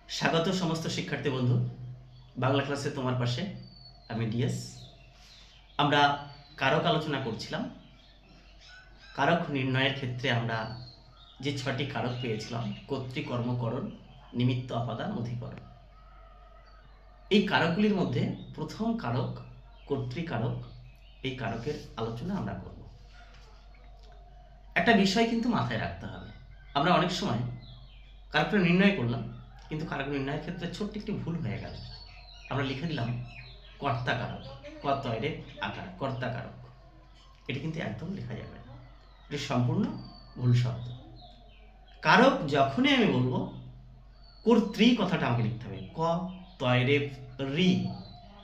স্বাগত সমস্ত শিক্ষার্থী বন্ধু। বাংলা ক্লাসে তোমার পাশে আমি ডিএস। আমরা কারক আলোচনা করছিলাম। কারক নির্ণয়ের ক্ষেত্রে আমরা যে 6টি কারক পেয়েছিলাম, কর্তৃকর্মকরণ, নিমিত্ত, অপাদান, অধিকরণ। এই কারকগুলির মধ্যে প্রথম কারক কর্তৃকারক, এই কারকের আলোচনা আমরা করব। একটা বিষয় কিন্তু মাথায় রাখতে হবে, আমরা অনেক সময় কারকটা নির্ণয় করলাম, কিন্তু কারক নির্ণয়ের ক্ষেত্রে ছোট্ট একটি ভুল হয়ে গেল। আমরা লিখে দিলাম কর্তাকারক, কর্তয়ের আকার, কর্তাকারক। এটি কিন্তু একদম লেখা যাবে না, এটি সম্পূর্ণ ভুল শব্দ। কারক যখনই আমি বলবো, কর্তৃ কথাটা আমাকে লিখতে হবে, ক তয়রে রি,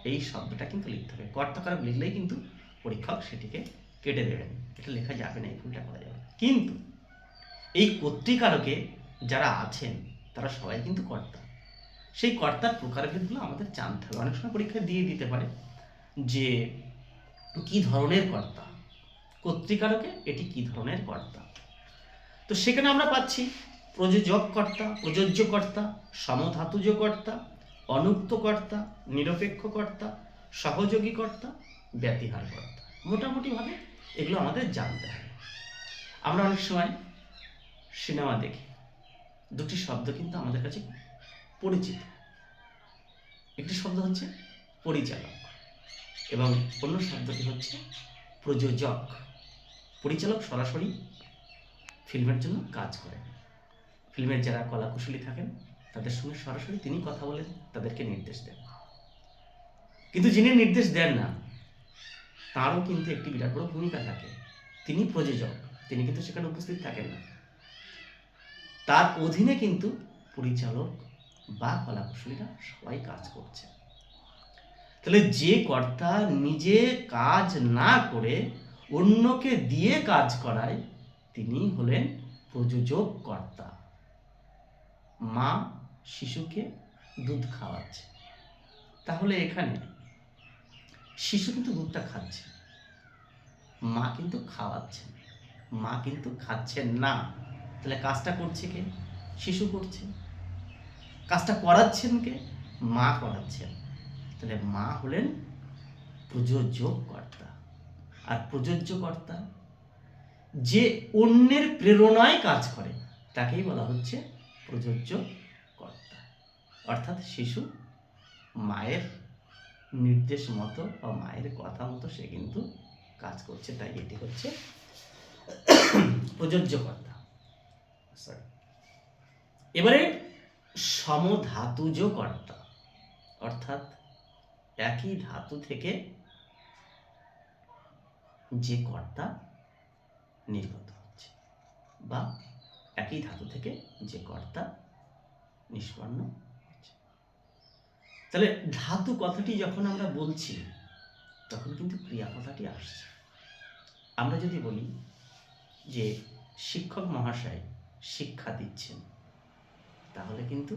এই শব্দটা কিন্তু লিখতে হবে। কর্তাকারক লিখলেই কিন্তু পরীক্ষক সেটিকে কেটে দেবেন, এটা লেখা যাবে না, এই ভুলটা করা যাবে। কিন্তু এই কর্তৃকারকে যারা আছেন তারা সবাই কিন্তু কর্তা। সেই কর্তার প্রকারভেদগুলো আমাদের জানতে হবে। অনেক সময় পরীক্ষায় দিয়ে দিতে পারে যে কি ধরনের কর্তা, কর্তৃকারকে এটি কি ধরনের কর্তা। তো সেখানে আমরা পাচ্ছি প্রযোজক কর্তা, প্রযোজ্য কর্তা, সমধাতুজ কর্তা, অনুক্ত কর্তা, নিরপেক্ষ কর্তা, সহযোগী কর্তা, ব্যতিহার কর্তা। মোটামুটিভাবে এগুলো আমাদের জানতে হবে। আমরা অনেক সময় সিনেমা দেখি, দুটি শব্দ কিন্তু আমাদের কাছে পরিচিত। একটি শব্দ হচ্ছে পরিচালক এবং অন্য শব্দটি হচ্ছে প্রযোজক। পরিচালক সরাসরি ফিল্মের জন্য কাজ করেন, ফিল্মের যারা কলাকুশলী থাকেন তাদের সঙ্গে সরাসরি তিনি কথা বলেন, তাদেরকে নির্দেশ দেন। কিন্তু যিনি নির্দেশ দেন না, তারও কিন্তু একটি বিরাট বড় ভূমিকা থাকে। তিনি প্রযোজক, তিনি কিন্তু সেখানে উপস্থিত থাকেন না, তার অধীনে কিন্তু পরিচালক বা কলাকুশলীরা সবাই কাজ করছে। তাহলে যে কর্তা নিজে কাজ না করে অন্যকে দিয়ে কাজ করায়, তিনি হলেন প্রযোজক কর্তা। মা শিশুকে দুধ খাওয়াচ্ছে, তাহলে এখানে শিশু কিন্তু দুধটা খাচ্ছে, মা কিন্তু খাওয়াচ্ছেন, মা কিন্তু খাচ্ছেন না। তাহলে কাজটা করছে কে? শিশু করছে। কাজটা করাচ্ছেন কে? মা করাচ্ছেন। তাহলে মা হলেন প্রযোজক কর্তা। আর প্রযোজ্য কর্তা যে অন্যের প্রেরণায় কাজ করে তাকেই বলা হচ্ছে প্রযোজ্য কর্তা। অর্থাৎ শিশু মায়ের নির্দেশ মতো বা মায়ের কথা মতো সে কিন্তু কাজ করছে, তাই এটি হচ্ছে প্রযোজ্য কর্তা। এবারে সমধাতুজ কর্তা, অর্থাৎ একই ধাতু থেকে যে কর্তা নির্গত হচ্ছে বা একই ধাতু থেকে যে কর্তা নিষ্পন্ন হচ্ছে। তাহলে ধাতু কথাটি যখন আমরা বলছি তখন কিন্তু ক্রিয়া কথাটি আসছে। আমরা যদি বলি যে শিক্ষক মহাশয় শিক্ষা দিচ্ছেন, তাহলে কিন্তু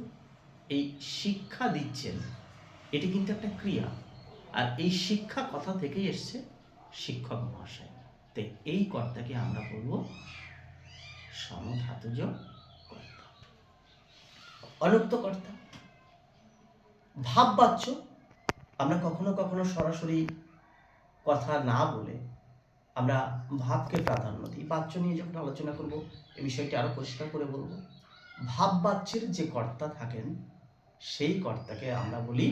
এই শিক্ষা দিচ্ছেন এটি কিন্তু একটা ক্রিয়া, আর এই শিক্ষা কথা থেকেই এসছে শিক্ষক মহাশয়। তাই এই কর্তাকে আমরা বলবো সমধাতুজ কর্তা। অনুক্ত কর্তা ভাববাচ্য, আমরা কখনো কখনো সরাসরি কথা না বলে আমরা ভাবকে প্রাধান্য দিই। বাচ্য নিয়ে যখন আলোচনা করব এই বিষয়টি আরো পরিষ্কার করে বলবো। ভাববাচ্যের যে কর্তা থাকেন সেই কর্তাকে আমরা বলি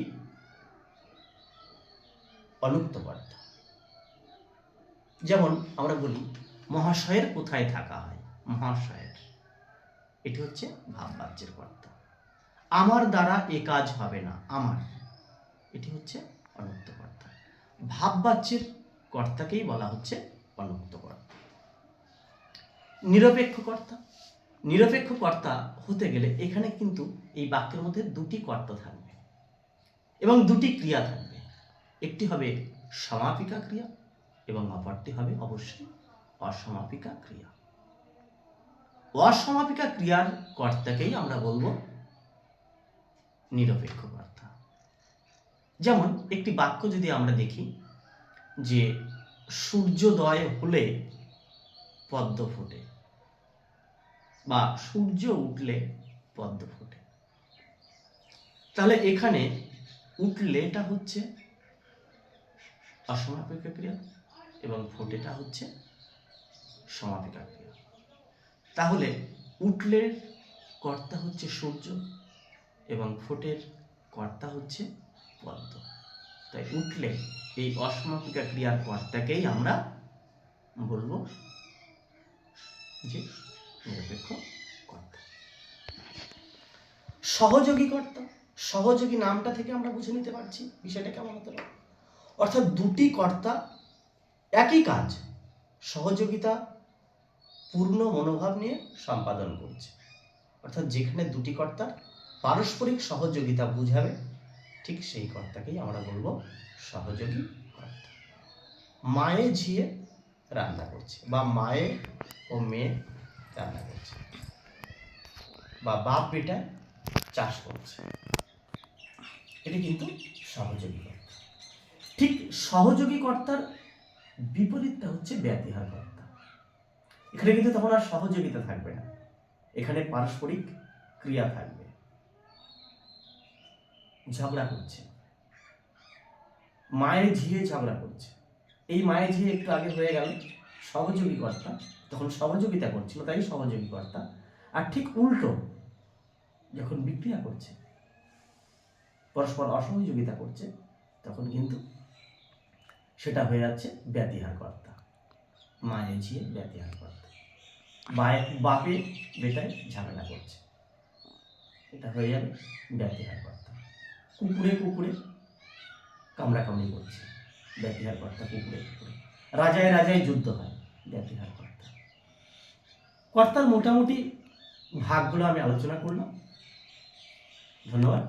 অনুক্ত কর্তা। যেমন আমরা বলি মহাশয়ের কোথায় থাকা হয়, মহাশয়ের, এটি হচ্ছে ভাববাচ্যের কর্তা। আমার দ্বারা এ কাজ হবে না, আমার, এটি হচ্ছে অনুক্ত কর্তা। ভাববাচ্যের কর্তাকেই বলা হচ্ছে অনুক্ত কর্তা। নিরপেক্ষ কর্তা, নিরপেক্ষ কর্তা হতে গেলে এখানে কিন্তু এই বাক্যের মধ্যে দুটি কর্তা থাকবে এবং দুটি ক্রিয়া থাকবে। একটি হবে সমাপিকা ক্রিয়া এবং অপরটি হবে অবশ্যই অসমাপিকা ক্রিয়া। অসমাপিকা ক্রিয়ার কর্তাকেই আমরা বলবো নিরপেক্ষ কর্তা। যেমন একটি বাক্য যদি আমরা দেখি যে সূর্যোদয় হলে পদ্ম ফোটে বা সূর্য উঠলে পদ্ম ফোটে, তাহলে এখানে উঠলেটা হচ্ছে অসমাপিকা ক্রিয়া এবং ফুটেটা হচ্ছে সমাপিকা ক্রিয়া। তাহলে উঠলের কর্তা হচ্ছে সূর্য এবং ফুটের কর্তা হচ্ছে পদ্ম। তাই উঠলে এই অসমাপিকা ক্রিয়ার কর্তাকেই আমরা বলবো যে নিরপেক্ষ কর্তা। সহযোগী কর্তা, সহযোগী নামটা থেকে আমরা বুঝে নিতে পারছি বিষয়টা কেমন হতে পারে। অর্থাৎ দুটি কর্তা একই কাজ সহযোগিতা পূর্ণ মনোভাব নিয়ে সম্পাদন করছে। অর্থাৎ যেখানে দুটি কর্তার পারস্পরিক সহযোগিতা বুঝাবে ঠিক সেই কর্তাকেই আমরা বলবো সহযোগী কর্তা। মায়ে ঝিয়ে রান্না করছে বা মায়ে ও মেয়ে রান্না করছে বা বাপ বেটা চাষ করছে, এটি কিন্তু সহযোগী কর্তা। ঠিক সহযোগী কর্তার বিপরীতটা হচ্ছে ব্যতিহার কর্তা। এখানে কিন্তু তখন আর সহযোগিতা থাকবে না, এখানে পারস্পরিক ক্রিয়া থাকবে। ঝগড়া করছে, মায়ের ঝিয়ে ঝগড়া করছে, এই মায়ের ঝিয়ে একটু আগে হয়ে গেল সহযোগী কর্তা, তখন সহযোগিতা করছিল তাই সহযোগী কর্তা। আর ঠিক উল্টো যখন বিক্রিয়া করছে, পরস্পর অসহযোগিতা করছে, তখন কিন্তু সেটা হয়ে যাচ্ছে ব্যতিহার কর্তা। মায়ের ঝিয়ে ব্যতিহার কর্তা, বাপে বেটায় ঝামেলা করছে, এটা হয়ে যাবে ব্যতিহার কর্তা। কুকুরে কুকুরে কামড়াকামড়ি করছে, ব্যতিহার কর্তা কুকুরে কুকুরে। রাজায় রাজায় যুদ্ধ হয়, ব্যতিহার কর্তা। কর্তার মোটামুটি ভাগগুলো আমি আলোচনা করলাম। ধন্যবাদ।